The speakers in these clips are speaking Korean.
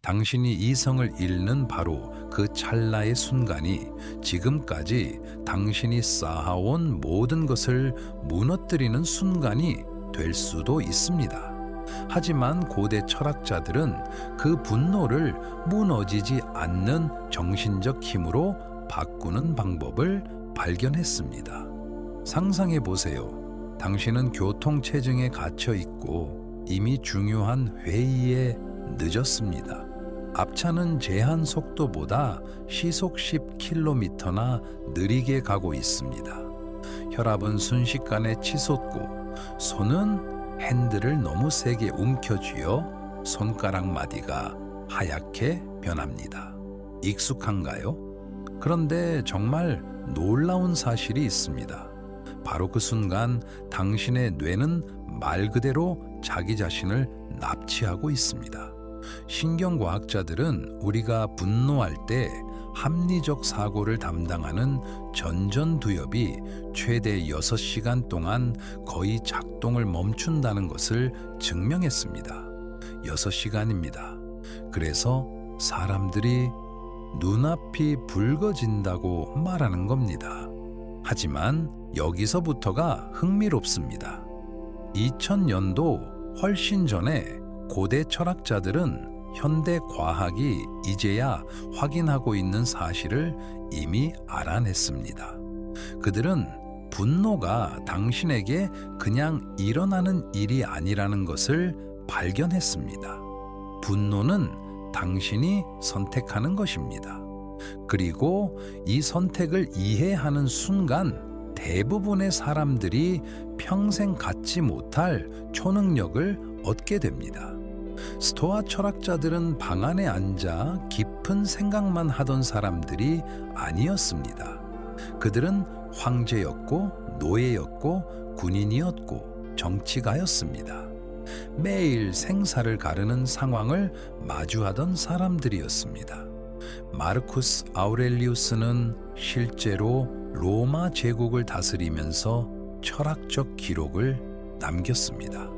당신이 이성을 잃는 바로 그 찰나의 순간이 지금까지 당신이 쌓아온 모든 것을 무너뜨리는 순간이 될 수도 있습니다. 하지만 고대 철학자들은 그 분노를 무너지지 않는 정신적 힘으로 바꾸는 방법을 발견했습니다. 상상해 보세요. 당신은 교통체증에 갇혀 있고 이미 중요한 회의에 늦었습니다. 앞차는 제한 속도보다 시속 10km나 느리게 가고 있습니다. 혈압은 순식간에 치솟고 손은 핸들을 너무 세게 움켜쥐어 손가락 마디가 하얗게 변합니다. 익숙한가요? 그런데 정말 놀라운 사실이 있습니다. 바로 그 순간 당신의 뇌는 말 그대로 자기 자신을 납치하고 있습니다. 신경과학자들은 우리가 분노할 때 합리적 사고를 담당하는 전전두엽이 최대 6시간 동안 거의 작동을 멈춘다는 것을 증명했습니다. 6시간입니다. 그래서 사람들이 눈앞이 붉어진다고 말하는 겁니다. 하지만 여기서부터가 흥미롭습니다. 2000년도 훨씬 전에 고대 철학자들은 현대 과학이 이제야 확인하고 있는 사실을 이미 알아냈습니다. 그들은 분노가 당신에게 그냥 일어나는 일이 아니라는 것을 발견했습니다. 분노는 당신이 선택하는 것입니다. 그리고 이 선택을 이해하는 순간 대부분의 사람들이 평생 갖지 못할 초능력을 얻게 됩니다. 스토아 철학자들은 방 안에 앉아 깊은 생각만 하던 사람들이 아니었습니다. 그들은 황제였고 노예였고 군인이었고 정치가였습니다. 매일 생사를 가르는 상황을 마주하던 사람들이었습니다. 마르쿠스 아우렐리우스는 실제로 로마 제국을 다스리면서 철학적 기록을 남겼습니다.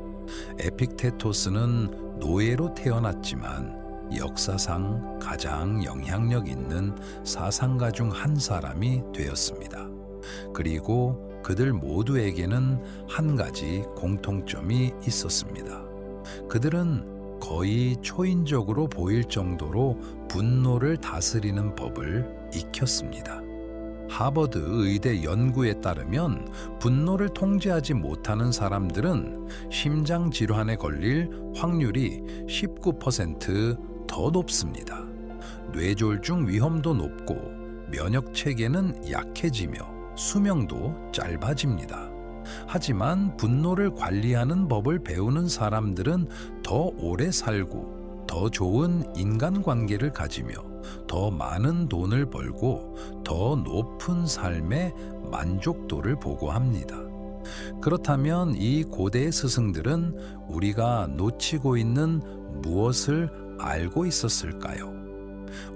에픽테토스는 노예로 태어났지만 역사상 가장 영향력 있는 사상가 중 한 사람이 되었습니다. 그리고 그들 모두에게는 한 가지 공통점이 있었습니다. 그들은 거의 초인적으로 보일 정도로 분노를 다스리는 법을 익혔습니다. 하버드 의대 연구에 따르면 분노를 통제하지 못하는 사람들은 심장 질환에 걸릴 확률이 19% 더 높습니다. 뇌졸중 위험도 높고 면역 체계는 약해지며 수명도 짧아집니다. 하지만 분노를 관리하는 법을 배우는 사람들은 더 오래 살고 더 좋은 인간관계를 가지며 더 많은 돈을 벌고 더 높은 삶의 만족도를 보고합니다. 그렇다면 이 고대의 스승들은 우리가 놓치고 있는 무엇을 알고 있었을까요?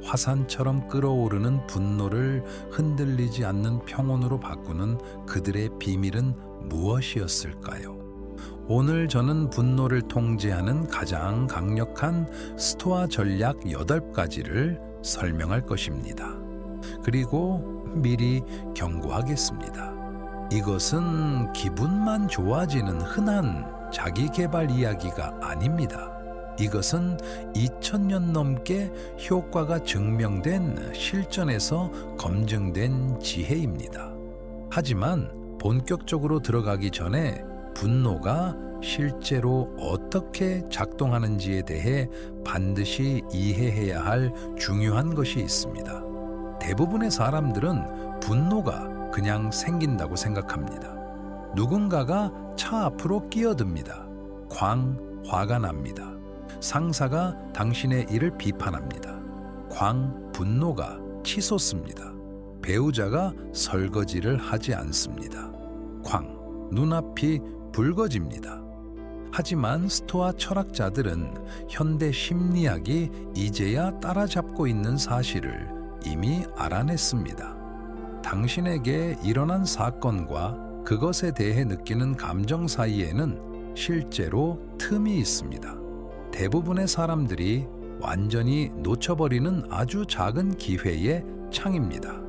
화산처럼 끓어오르는 분노를 흔들리지 않는 평온으로 바꾸는 그들의 비밀은 무엇이었을까요? 오늘 저는 분노를 통제하는 가장 강력한 스토아 전략 8가지를 설명할 것입니다. 그리고 미리 경고하겠습니다. 이것은 기분만 좋아지는 흔한 자기 개발 이야기가 아닙니다. 이것은 2000년 넘게 효과가 증명된 실전에서 검증된 지혜입니다. 하지만 본격적으로 들어가기 전에 분노가 실제로 어떻게 작동하는지에 대해 반드시 이해해야 할 중요한 것이 있습니다. 대부분의 사람들은 분노가 그냥 생긴다고 생각합니다. 누군가가 차 앞으로 끼어듭니다. 화가 납니다. 상사가 당신의 일을 비판합니다. 분노가 치솟습니다. 배우자가 설거지를 하지 않습니다. 눈앞이 붉어집니다. 하지만 스토아 철학자들은 현대 심리학이 이제야 따라잡고 있는 사실을 이미 알아냈습니다. 당신에게 일어난 사건과 그것에 대해 느끼는 감정 사이에는 실제로 틈이 있습니다. 대부분의 사람들이 완전히 놓쳐버리는 아주 작은 기회의 창입니다.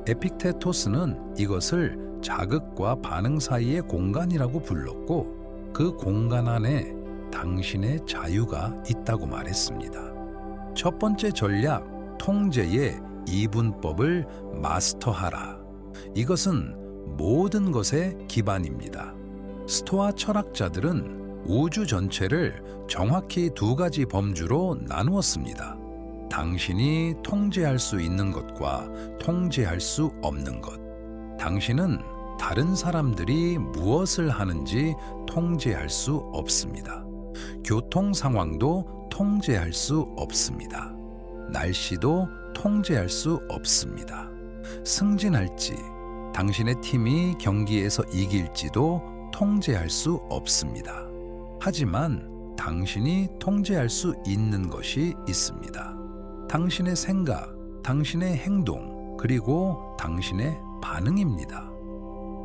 에픽테토스는 이것을 자극과 반응 사이의 공간이라고 불렀고 그 공간 안에 당신의 자유가 있다고 말했습니다. 첫 번째 전략, 통제의 이분법을 마스터하라. 이것은 모든 것의 기반입니다. 스토아 철학자들은 우주 전체를 정확히 두 가지 범주로 나누었습니다. 당신이 통제할 수 있는 것과 통제할 수 없는 것. 당신은 다른 사람들이 무엇을 하는지 통제할 수 없습니다. 교통 상황도 통제할 수 없습니다. 날씨도 통제할 수 없습니다. 승진할지, 당신의 팀이 경기에서 이길지도 통제할 수 없습니다. 하지만 당신이 통제할 수 있는 것이 있습니다. 당신의 생각, 당신의 행동, 그리고 당신의 반응입니다.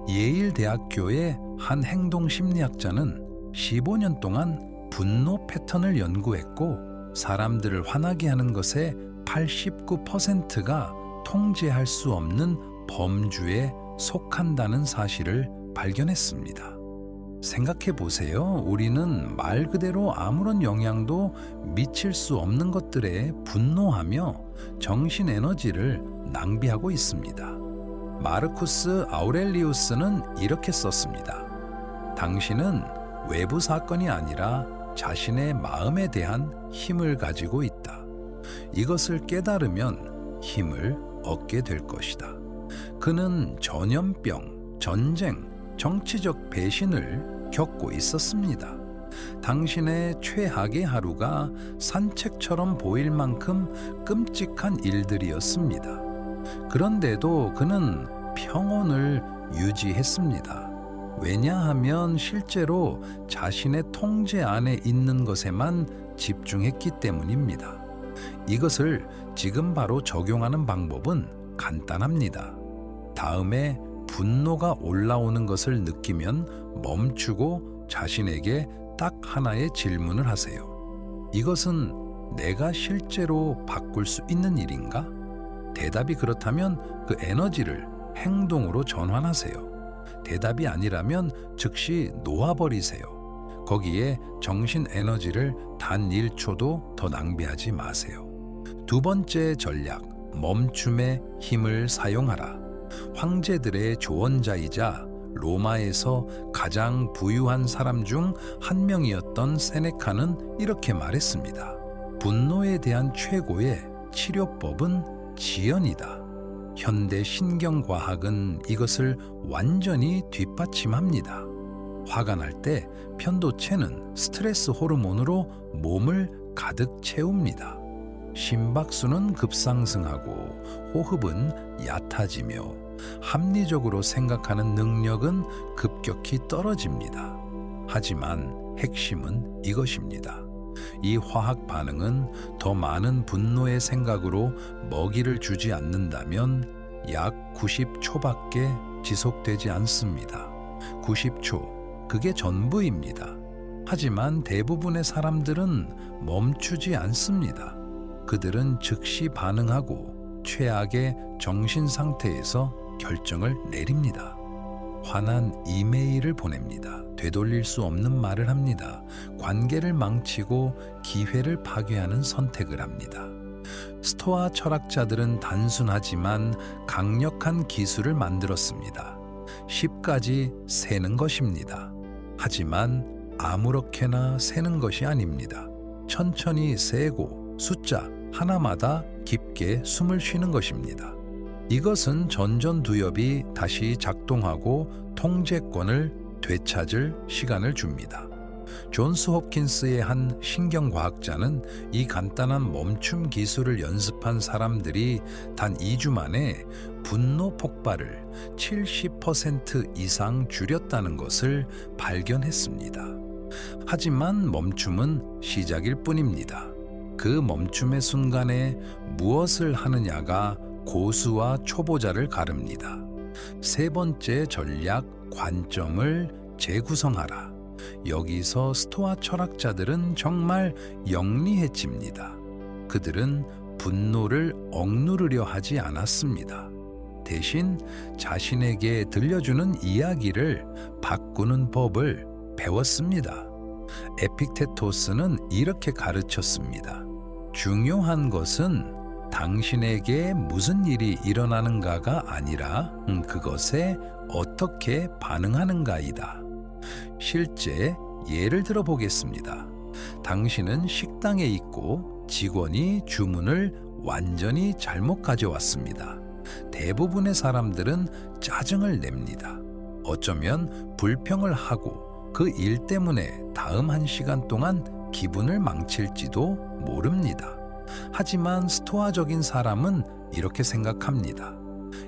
예일 대학교의 한 행동 심리학자는 15년 동안 분노 패턴을 연구했고 사람들을 화나게 하는 것의 89%가 통제할 수 없는 범주에 속한다는 사실을 발견했습니다. 생각해 보세요. 우리는 말 그대로 아무런 영향도 미칠 수 없는 것들에 분노하며 정신 에너지를 낭비하고 있습니다. 마르쿠스 아우렐리우스는 이렇게 썼습니다. 당신은 외부 사건이 아니라 자신의 마음에 대한 힘을 가지고 있다. 이것을 깨달으면 힘을 얻게 될 것이다. 그는 전염병, 전쟁, 정치적 배신을 겪고 있었습니다. 당신의 최악의 하루가 산책처럼 보일 만큼 끔찍한 일들이었습니다. 그런데도 그는 평온을 유지했습니다. 왜냐하면 실제로 자신의 통제 안에 있는 것에만 집중했기 때문입니다. 이것을 지금 바로 적용하는 방법은 간단합니다. 다음에 분노가 올라오는 것을 느끼면 멈추고 자신에게 딱 하나의 질문을 하세요. 이것은 내가 실제로 바꿀 수 있는 일인가? 대답이 그렇다면 그 에너지를 행동으로 전환하세요. 대답이 아니라면 즉시 놓아버리세요. 거기에 정신 에너지를 단 1초도 더 낭비하지 마세요. 두 번째 전략, 멈춤의 힘을 사용하라. 황제들의 조언자이자 로마에서 가장 부유한 사람 중 한 명이었던 세네카는 이렇게 말했습니다. 분노에 대한 최고의 치료법은 지연이다. 현대 신경과학은 이것을 완전히 뒷받침합니다. 화가 날 때 편도체는 스트레스 호르몬으로 몸을 가득 채웁니다. 심박수는 급상승하고 호흡은 얕아지며 합리적으로 생각하는 능력은 급격히 떨어집니다. 하지만 핵심은 이것입니다. 이 화학 반응은 더 많은 분노의 생각으로 먹이를 주지 않는다면 약 90초밖에 지속되지 않습니다. 90초, 그게 전부입니다. 하지만 대부분의 사람들은 멈추지 않습니다. 그들은 즉시 반응하고 최악의 정신 상태에서 결정을 내립니다. 화난 이메일을 보냅니다. 되돌릴 수 없는 말을 합니다. 관계를 망치고 기회를 파괴하는 선택을 합니다. 스토아 철학자들은 단순하지만 강력한 기술을 만들었습니다. 10까지 세는 것입니다. 하지만 아무렇게나 세는 것이 아닙니다. 천천히 세고 숫자 하나마다 깊게 숨을 쉬는 것입니다. 이것은 전전두엽이 다시 작동하고 통제권을 되찾을 시간을 줍니다. 존스 홉킨스의 한 신경과학자는 이 간단한 멈춤 기술을 연습한 사람들이 단 2주 만에 분노 폭발을 70% 이상 줄였다는 것을 발견했습니다. 하지만 멈춤은 시작일 뿐입니다. 그 멈춤의 순간에 무엇을 하느냐가 고수와 초보자를 가릅니다. 세 번째 전략, 관점을 재구성하라. 여기서 스토아 철학자들은 정말 영리해집니다. 그들은 분노를 억누르려 하지 않았습니다. 대신 자신에게 들려주는 이야기를 바꾸는 법을 배웠습니다. 에픽테토스는 이렇게 가르쳤습니다. 중요한 것은 당신에게 무슨 일이 일어나는가가 아니라 그것에 어떻게 반응하는가이다. 실제 예를 들어 보겠습니다. 당신은 식당에 있고 직원이 주문을 완전히 잘못 가져왔습니다. 대부분의 사람들은 짜증을 냅니다. 어쩌면 불평을 하고 그 일 때문에 다음 1시간 동안 기분을 망칠지도 모릅니다. 하지만 스토아적인 사람은 이렇게 생각합니다.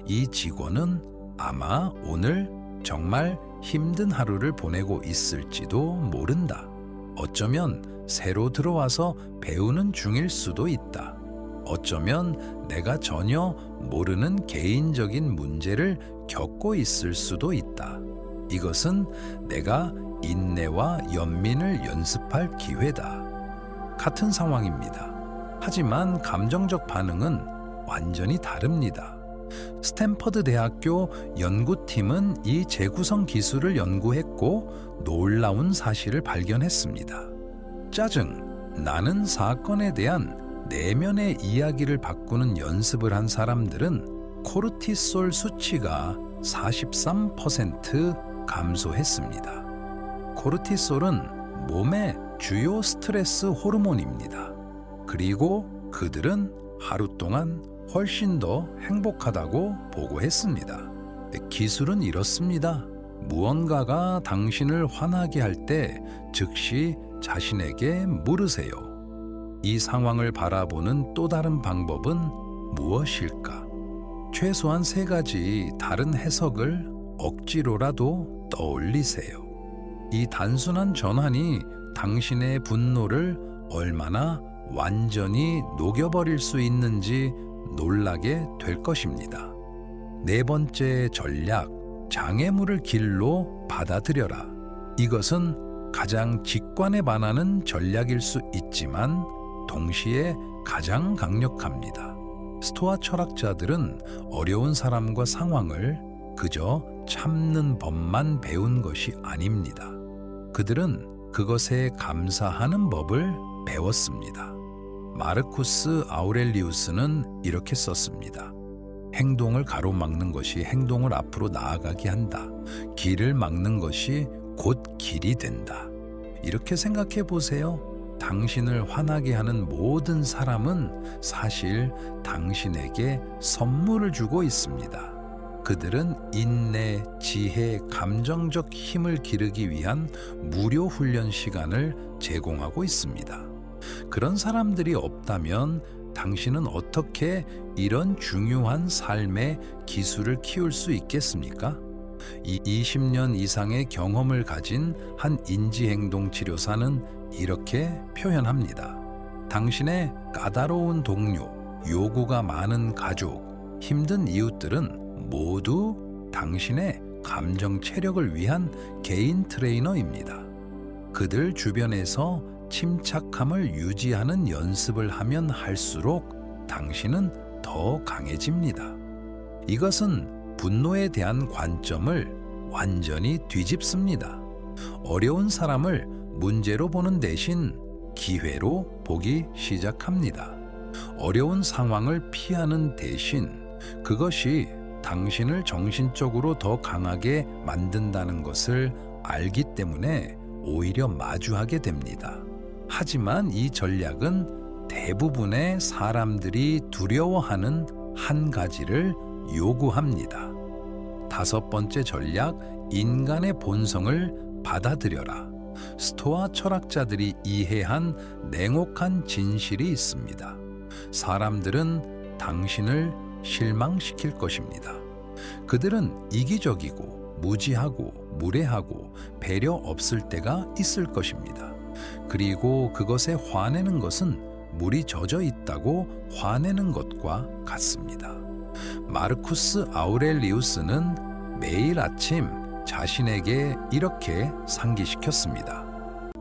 이 직원은 아마 오늘 정말 힘든 하루를 보내고 있을지도 모른다. 어쩌면 새로 들어와서 배우는 중일 수도 있다. 어쩌면 내가 전혀 모르는 개인적인 문제를 겪고 있을 수도 있다. 이것은 내가 인내와 연민을 연습할 기회다. 같은 상황입니다. 하지만 감정적 반응은 완전히 다릅니다. 스탠퍼드 대학교 연구팀은 이 재구성 기술을 연구했고 놀라운 사실을 발견했습니다. 짜증, 나는 사건에 대한 내면의 이야기를 바꾸는 연습을 한 사람들은 코르티솔 수치가 43% 감소했습니다. 코르티솔은 몸의 주요 스트레스 호르몬입니다. 그리고 그들은 하루 동안 훨씬 더 행복하다고 보고했습니다. 기술은 이렇습니다. 무언가가 당신을 화나게 할 때 즉시 자신에게 물으세요. 이 상황을 바라보는 또 다른 방법은 무엇일까? 최소한 3가지 다른 해석을 억지로라도 떠올리세요. 이 단순한 전환이 당신의 분노를 얼마나 완전히 녹여버릴 수 있는지 놀라게 될 것입니다. 4번째 전략, 장애물을 길로 받아들여라. 이것은 가장 직관에 반하는 전략일 수 있지만 동시에 가장 강력합니다. 스토아 철학자들은 어려운 사람과 상황을 그저 참는 법만 배운 것이 아닙니다. 그들은 그것에 감사하는 법을 배웠습니다. 마르쿠스 아우렐리우스는 이렇게 썼습니다. 행동을 가로막는 것이 행동을 앞으로 나아가게 한다. 길을 막는 것이 곧 길이 된다. 이렇게 생각해 보세요. 당신을 화나게 하는 모든 사람은 사실 당신에게 선물을 주고 있습니다. 그들은 인내, 지혜, 감정적 힘을 기르기 위한 무료 훈련 시간을 제공하고 있습니다. 그런 사람들이 없다면 당신은 어떻게 이런 중요한 삶의 기술을 키울 수 있겠습니까? 이 20년 이상의 경험을 가진 한 인지행동 치료사는 이렇게 표현합니다. 당신의 까다로운 동료, 요구가 많은 가족, 힘든 이웃들은 모두 당신의 감정 체력을 위한 개인 트레이너입니다. 그들 주변에서 침착함을 유지하는 연습을 하면 할수록 당신은 더 강해집니다. 이것은 분노에 대한 관점을 완전히 뒤집습니다. 어려운 사람을 문제로 보는 대신 기회로 보기 시작합니다. 어려운 상황을 피하는 대신 그것이 당신을 정신적으로 더 강하게 만든다는 것을 알기 때문에 오히려 마주하게 됩니다. 하지만 이 전략은 대부분의 사람들이 두려워하는 한 가지를 요구합니다. 5번째 전략, 인간의 본성을 받아들여라. 스토아 철학자들이 이해한 냉혹한 진실이 있습니다. 사람들은 당신을 실망시킬 것입니다. 그들은 이기적이고 무지하고 무례하고 배려 없을 때가 있을 것입니다. 그리고 그것에 화내는 것은 물이 젖어 있다고 화내는 것과 같습니다. 마르쿠스 아우렐리우스는 매일 아침 자신에게 이렇게 상기시켰습니다.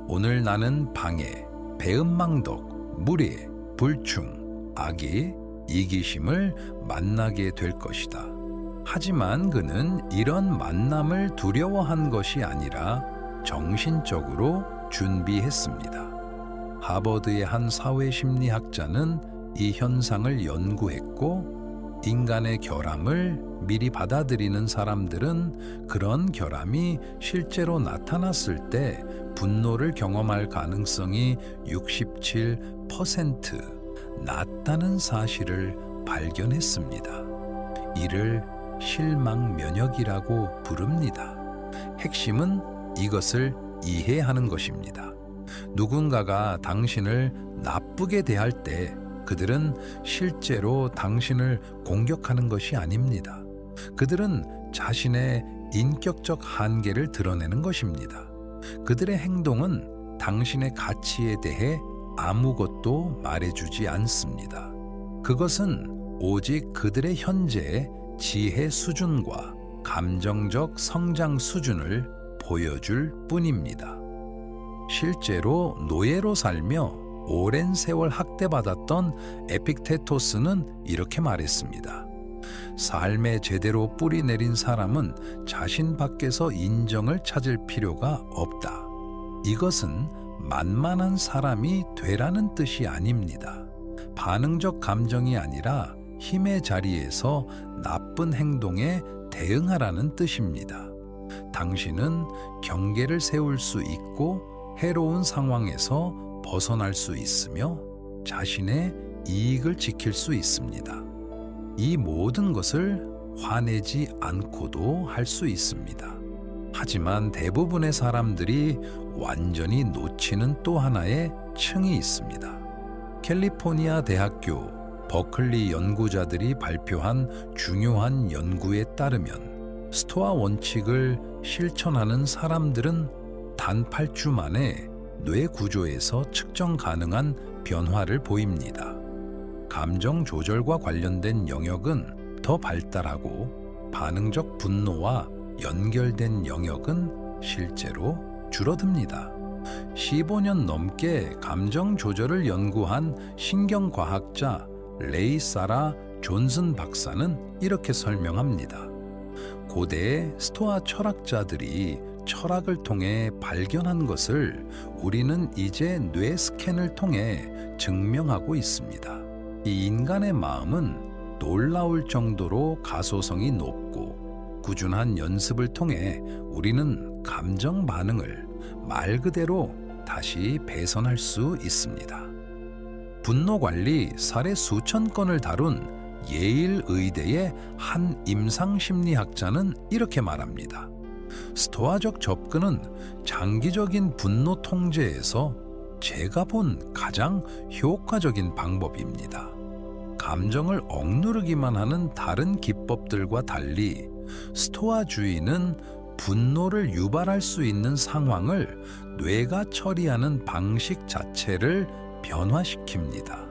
오늘 나는 방해, 배은망덕, 무례, 불충, 악이, 이기심을 만나게 될 것이다. 하지만 그는 이런 만남을 두려워한 것이 아니라 정신적으로 준비했습니다. 하버드의 한 사회심리학자는 이 현상을 연구했고, 인간의 결함을 미리 받아들이는 사람들은 그런 결함이 실제로 나타났을 때 분노를 경험할 가능성이 67% 낮다는 사실을 발견했습니다. 이를 실망 면역이라고 부릅니다. 핵심은 이것을 이해하는 것입니다. 누군가가 당신을 나쁘게 대할 때 그들은 실제로 당신을 공격하는 것이 아닙니다. 그들은 자신의 인격적 한계를 드러내는 것입니다. 그들의 행동은 당신의 가치에 대해 아무것도 말해주지 않습니다. 그것은 오직 그들의 현재의 지혜 수준과 감정적 성장 수준을 보여줄 뿐입니다. 실제로 노예로 살며 오랜 세월 학대받았던 에픽테토스는 이렇게 말했습니다. 삶에 제대로 뿌리 내린 사람은 자신 밖에서 인정을 찾을 필요가 없다. 이것은 만만한 사람이 되라는 뜻이 아닙니다. 반응적 감정이 아니라 힘의 자리에서 나쁜 행동에 대응하라는 뜻입니다. 당신은 경계를 세울 수 있고 해로운 상황에서 벗어날 수 있으며 자신의 이익을 지킬 수 있습니다. 이 모든 것을 화내지 않고도 할 수 있습니다. 하지만 대부분의 사람들이 완전히 놓치는 또 하나의 층이 있습니다. 캘리포니아 대학교 버클리 연구자들이 발표한 중요한 연구에 따르면 스토아 원칙을 실천하는 사람들은 단 8주 만에 뇌 구조에서 측정 가능한 변화를 보입니다. 감정 조절과 관련된 영역은 더 발달하고 반응적 분노와 연결된 영역은 실제로 줄어듭니다. 15년 넘게 감정 조절을 연구한 신경과학자 레이 사라 존슨 박사는 이렇게 설명합니다. 고대의 스토아 철학자들이 철학을 통해 발견한 것을 우리는 이제 뇌 스캔을 통해 증명하고 있습니다. 이 인간의 마음은 놀라울 정도로 가소성이 높고 꾸준한 연습을 통해 우리는 감정 반응을 말 그대로 다시 배선할 수 있습니다. 분노 관리 사례 수천 건을 다룬 예일 의대의 한 임상 심리학자는 이렇게 말합니다. 스토아적 접근은 장기적인 분노 통제에서 제가 본 가장 효과적인 방법입니다. 감정을 억누르기만 하는 다른 기법들과 달리 스토아주의는 분노를 유발할 수 있는 상황을 뇌가 처리하는 방식 자체를 변화시킵니다.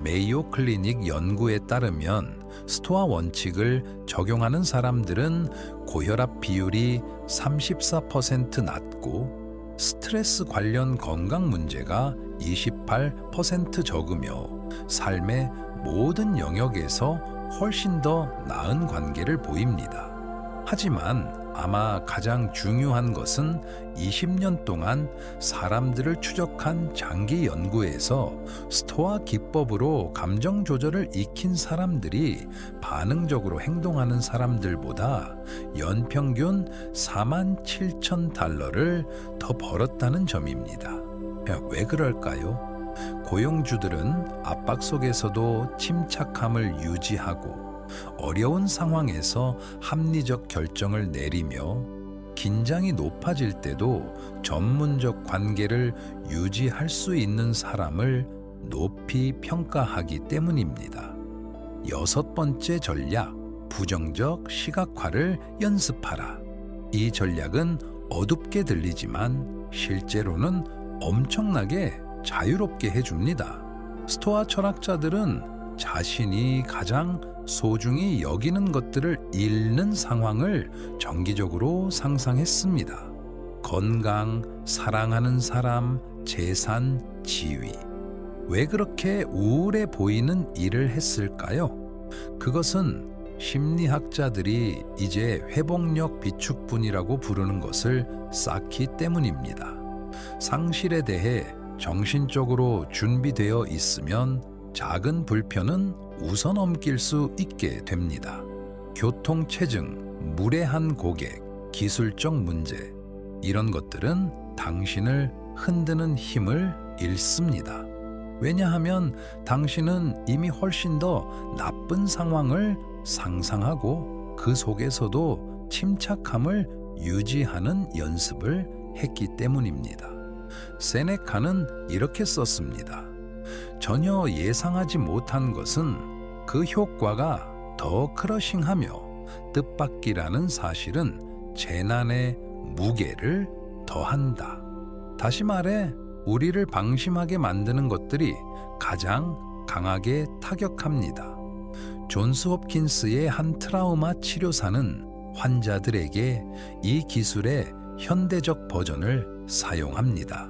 메이오 클리닉 연구에 따르면 스토아 원칙을 적용하는 사람들은 고혈압 비율이 34% 낮고 스트레스 관련 건강 문제가 28% 적으며 삶의 모든 영역에서 훨씬 더 나은 관계를 보입니다. 하지만 아마 가장 중요한 것은 20년 동안 사람들을 추적한 장기 연구에서 스토아 기법으로 감정 조절을 익힌 사람들이 반응적으로 행동하는 사람들보다 연평균 47,000달러를 더 벌었다는 점입니다. 왜 그럴까요? 고용주들은 압박 속에서도 침착함을 유지하고 어려운 상황에서 합리적 결정을 내리며 긴장이 높아질 때도 전문적 관계를 유지할 수 있는 사람을 높이 평가하기 때문입니다. 6번째 전략, 부정적 시각화를 연습하라. 이 전략은 어둡게 들리지만 실제로는 엄청나게 자유롭게 해줍니다. 스토아 철학자들은 자신이 가장 소중히 여기는 것들을 잃는 상황을 정기적으로 상상했습니다. 건강, 사랑하는 사람, 재산, 지위. 왜 그렇게 우울해 보이는 일을 했을까요? 그것은 심리학자들이 이제 회복력 비축분이라고 부르는 것을 쌓기 때문입니다. 상실에 대해 정신적으로 준비되어 있으면 작은 불편은 웃어넘길 수 있게 됩니다. 교통체증, 무례한 고객, 기술적 문제, 이런 것들은 당신을 흔드는 힘을 잃습니다. 왜냐하면 당신은 이미 훨씬 더 나쁜 상황을 상상하고 그 속에서도 침착함을 유지하는 연습을 했기 때문입니다. 세네카는 이렇게 썼습니다. 전혀 예상하지 못한 것은 그 효과가 더 크러싱하며 뜻밖이라는 사실은 재난의 무게를 더한다. 다시 말해 우리를 방심하게 만드는 것들이 가장 강하게 타격합니다. 존스 홉킨스의 한 트라우마 치료사는 환자들에게 이 기술의 현대적 버전을 사용합니다.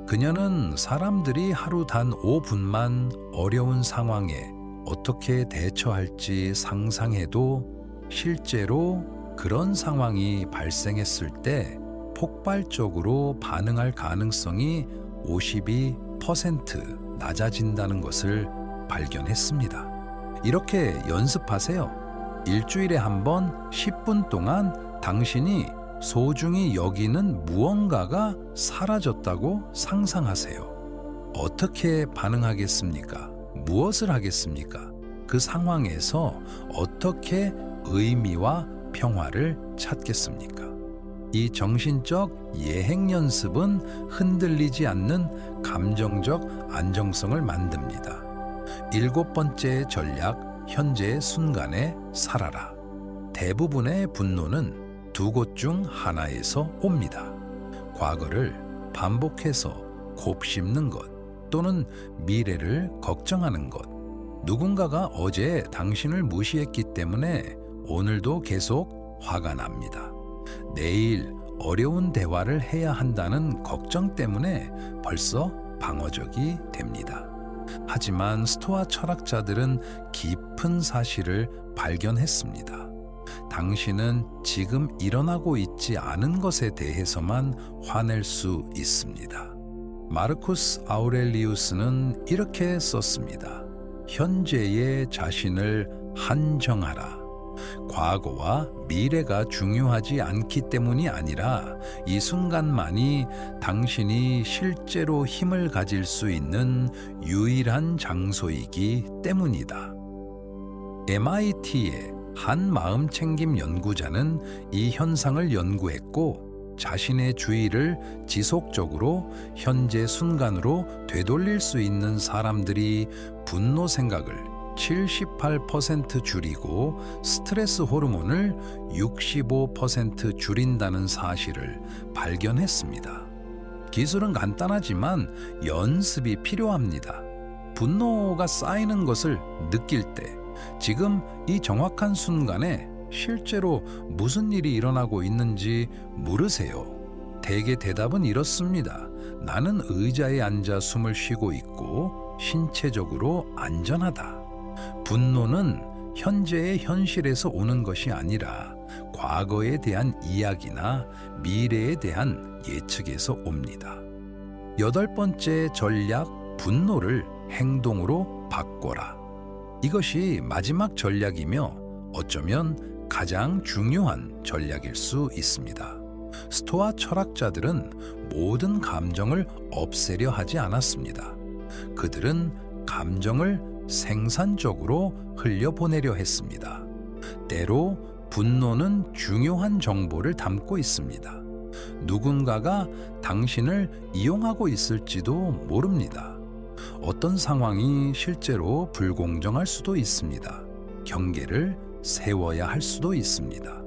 그녀는 사람들이 하루 단 5분만 어려운 상황에 어떻게 대처할지 상상해도 실제로 그런 상황이 발생했을 때 폭발적으로 반응할 가능성이 52% 낮아진다는 것을 발견했습니다. 이렇게 연습하세요. 일주일에 한 번 10분 동안 당신이 소중히 여기는 무언가가 사라졌다고 상상하세요. 어떻게 반응하겠습니까? 무엇을 하겠습니까? 그 상황에서 어떻게 의미와 평화를 찾겠습니까? 이 정신적 예행 연습은 흔들리지 않는 감정적 안정성을 만듭니다. 7번째 전략, 현재의 순간에 살아라. 대부분의 분노는 두 곳 중 하나에서 옵니다. 과거를 반복해서 곱씹는 것 또는 미래를 걱정하는 것. 누군가가 어제 당신을 무시했기 때문에 오늘도 계속 화가 납니다. 내일 어려운 대화를 해야 한다는 걱정 때문에 벌써 방어적이 됩니다. 하지만 스토아 철학자들은 깊은 사실을 발견했습니다. 당신은 지금 일어나고 있지 않은 것에 대해서만 화낼 수 있습니다. 마르쿠스 아우렐리우스는 이렇게 썼습니다. 현재의 자신을 한정하라. 과거와 미래가 중요하지 않기 때문이 아니라 이 순간만이 당신이 실제로 힘을 가질 수 있는 유일한 장소이기 때문이다. MIT의 한 마음챙김 연구자는 이 현상을 연구했고 자신의 주의를 지속적으로 현재 순간으로 되돌릴 수 있는 사람들이 분노 생각을 78% 줄이고 스트레스 호르몬을 65% 줄인다는 사실을 발견했습니다. 기술은 간단하지만 연습이 필요합니다. 분노가 쌓이는 것을 느낄 때 지금 이 정확한 순간에 실제로 무슨 일이 일어나고 있는지 물으세요. 대개 대답은 이렇습니다. 나는 의자에 앉아 숨을 쉬고 있고 신체적으로 안전하다. 분노는 현재의 현실에서 오는 것이 아니라 과거에 대한 이야기나 미래에 대한 예측에서 옵니다. 8번째 전략, 분노를 행동으로 바꿔라. 이것이 마지막 전략이며 어쩌면 가장 중요한 전략일 수 있습니다. 스토아 철학자들은 모든 감정을 없애려 하지 않았습니다. 그들은 감정을 생산적으로 흘려보내려 했습니다. 때로 분노는 중요한 정보를 담고 있습니다. 누군가가 당신을 이용하고 있을지도 모릅니다. 어떤 상황이 실제로 불공정할 수도 있습니다. 경계를 세워야 할 수도 있습니다.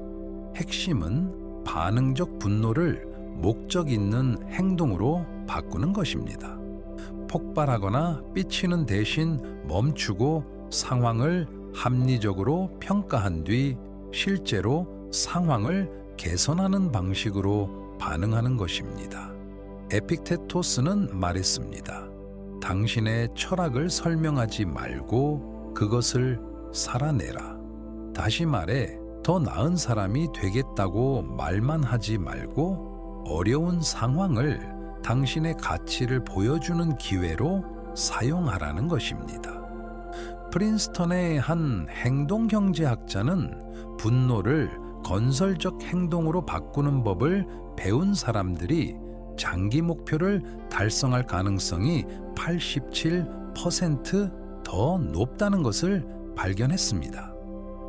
핵심은 반응적 분노를 목적 있는 행동으로 바꾸는 것입니다. 폭발하거나 삐치는 대신 멈추고 상황을 합리적으로 평가한 뒤 실제로 상황을 개선하는 방식으로 반응하는 것입니다. 에픽테토스는 말했습니다. 당신의 철학을 설명하지 말고 그것을 살아내라. 다시 말해, 더 나은 사람이 되겠다고 말만 하지 말고 어려운 상황을 당신의 가치를 보여주는 기회로 사용하라는 것입니다. 프린스턴의 한 행동경제학자는 분노를 건설적 행동으로 바꾸는 법을 배운 사람들이 장기 목표를 달성할 가능성이 87% 더 높다는 것을 발견했습니다.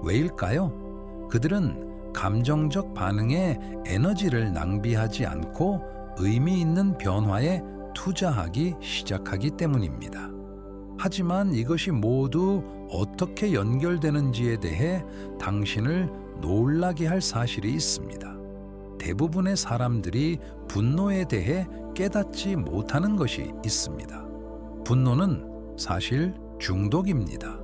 왜일까요? 그들은 감정적 반응에 에너지를 낭비하지 않고 의미 있는 변화에 투자하기 시작하기 때문입니다. 하지만 이것이 모두 어떻게 연결되는지에 대해 당신을 놀라게 할 사실이 있습니다. 대부분의 사람들이 분노에 대해 깨닫지 못하는 것이 있습니다. 분노는 사실 중독입니다.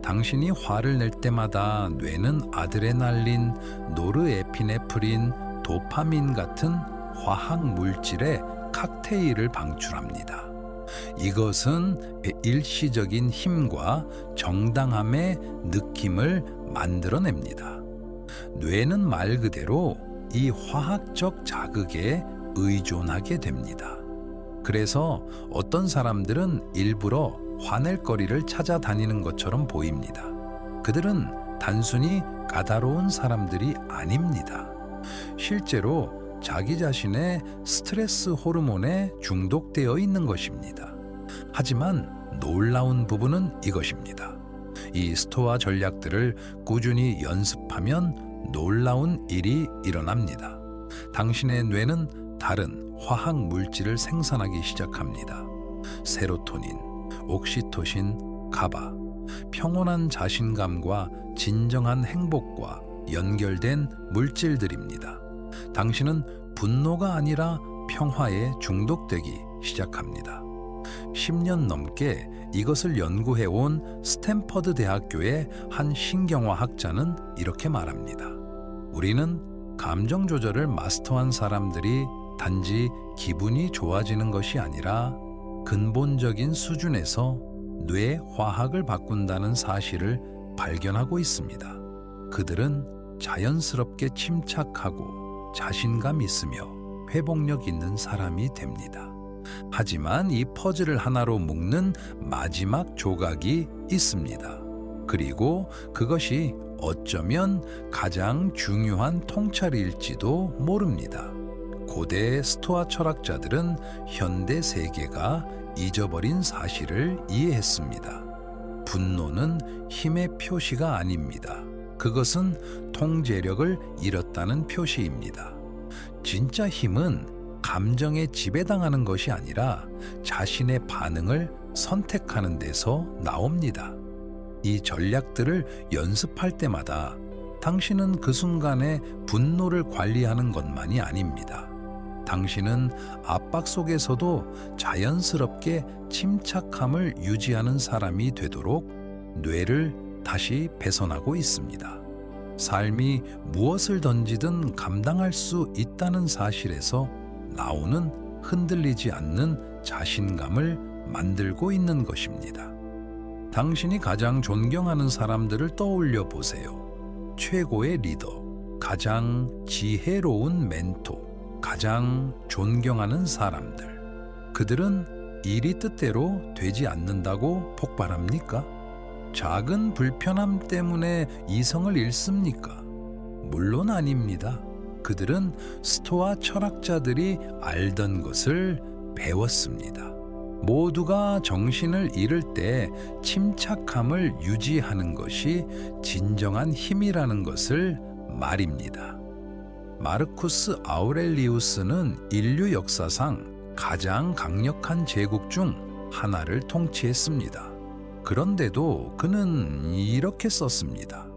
당신이 화를 낼 때마다 뇌는 아드레날린, 노르에피네프린, 도파민 같은 화학 물질의 칵테일을 방출합니다. 이것은 일시적인 힘과 정당함의 느낌을 만들어냅니다. 뇌는 말 그대로 이 화학적 자극에 의존하게 됩니다. 그래서 어떤 사람들은 일부러 화낼 거리를 찾아다니는 것처럼 보입니다. 그들은 단순히 까다로운 사람들이 아닙니다. 실제로 자기 자신의 스트레스 호르몬에 중독되어 있는 것입니다. 하지만 놀라운 부분은 이것입니다. 이 스토아 전략들을 꾸준히 연습하면 놀라운 일이 일어납니다. 당신의 뇌는 다른 화학 물질을 생산하기 시작합니다. 세로토닌, 옥시토신, 가바, 평온한 자신감과 진정한 행복과 연결된 물질들입니다. 당신은 분노가 아니라 평화에 중독되기 시작합니다. 10년 넘게 이것을 연구해온 스탠퍼드 대학교의 한 신경화 학자는 이렇게 말합니다. 우리는 감정 조절을 마스터한 사람들이 단지 기분이 좋아지는 것이 아니라 근본적인 수준에서 뇌 화학을 바꾼다는 사실을 발견하고 있습니다. 그들은 자연스럽게 침착하고 자신감 있으며 회복력 있는 사람이 됩니다. 하지만 이 퍼즐을 하나로 묶는 마지막 조각이 있습니다. 그리고 그것이 어쩌면 가장 중요한 통찰일지도 모릅니다. 고대 스토아 철학자들은 현대 세계가 잊어버린 사실을 이해했습니다. 분노는 힘의 표시가 아닙니다. 그것은 통제력을 잃었다는 표시입니다. 진짜 힘은 감정에 지배당하는 것이 아니라 자신의 반응을 선택하는 데서 나옵니다. 이 전략들을 연습할 때마다 당신은 그 순간에 분노를 관리하는 것만이 아닙니다. 당신은 압박 속에서도 자연스럽게 침착함을 유지하는 사람이 되도록 뇌를 다시 배선하고 있습니다. 삶이 무엇을 던지든 감당할 수 있다는 사실에서 나오는 흔들리지 않는 자신감을 만들고 있는 것입니다. 당신이 가장 존경하는 사람들을 떠올려 보세요. 최고의 리더, 가장 지혜로운 멘토, 가장 존경하는 사람들. 그들은 일이 뜻대로 되지 않는다고 폭발합니까? 작은 불편함 때문에 이성을 잃습니까? 물론 아닙니다. 그들은 스토아 철학자들이 알던 것을 배웠습니다. 모두가 정신을 잃을 때 침착함을 유지하는 것이 진정한 힘이라는 것을 말입니다. 마르쿠스 아우렐리우스는 인류 역사상 가장 강력한 제국 중 하나를 통치했습니다. 그런데도 그는 이렇게 썼습니다.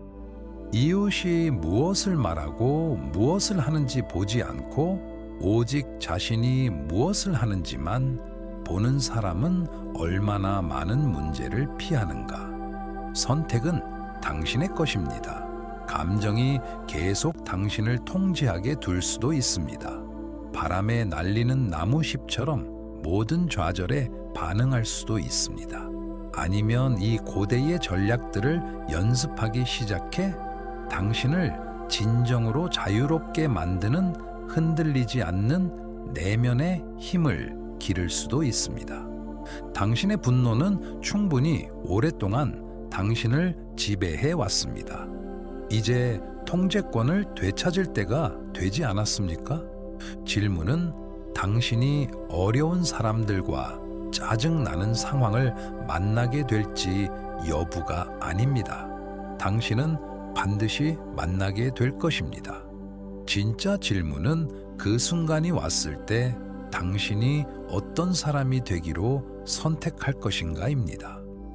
이웃이 무엇을 말하고 무엇을 하는지 보지 않고 오직 자신이 무엇을 하는지만 보는 사람은 얼마나 많은 문제를 피하는가. 선택은 당신의 것입니다. 감정이 계속 당신을 통제하게 둘 수도 있습니다. 바람에 날리는 나무잎처럼 모든 좌절에 반응할 수도 있습니다. 아니면 이 고대의 전략들을 연습하기 시작해 당신을 진정으로 자유롭게 만드는 흔들리지 않는 내면의 힘을 기를 수도 있습니다. 당신의 분노는 충분히 오랫동안 당신을 지배해 왔습니다. 이제 통제권을 되찾을 때가 되지 않았습니까? 질문은 당신이 어려운 사람들과 짜증나는 상황을 만나게 될지 여부가 아닙니다. 당신은 반드시 만나게 될 것입니다. 진짜 질문은 그 순간이 왔을 때 당신이 어떤 사람이 되기로 선택할 것인가입니다.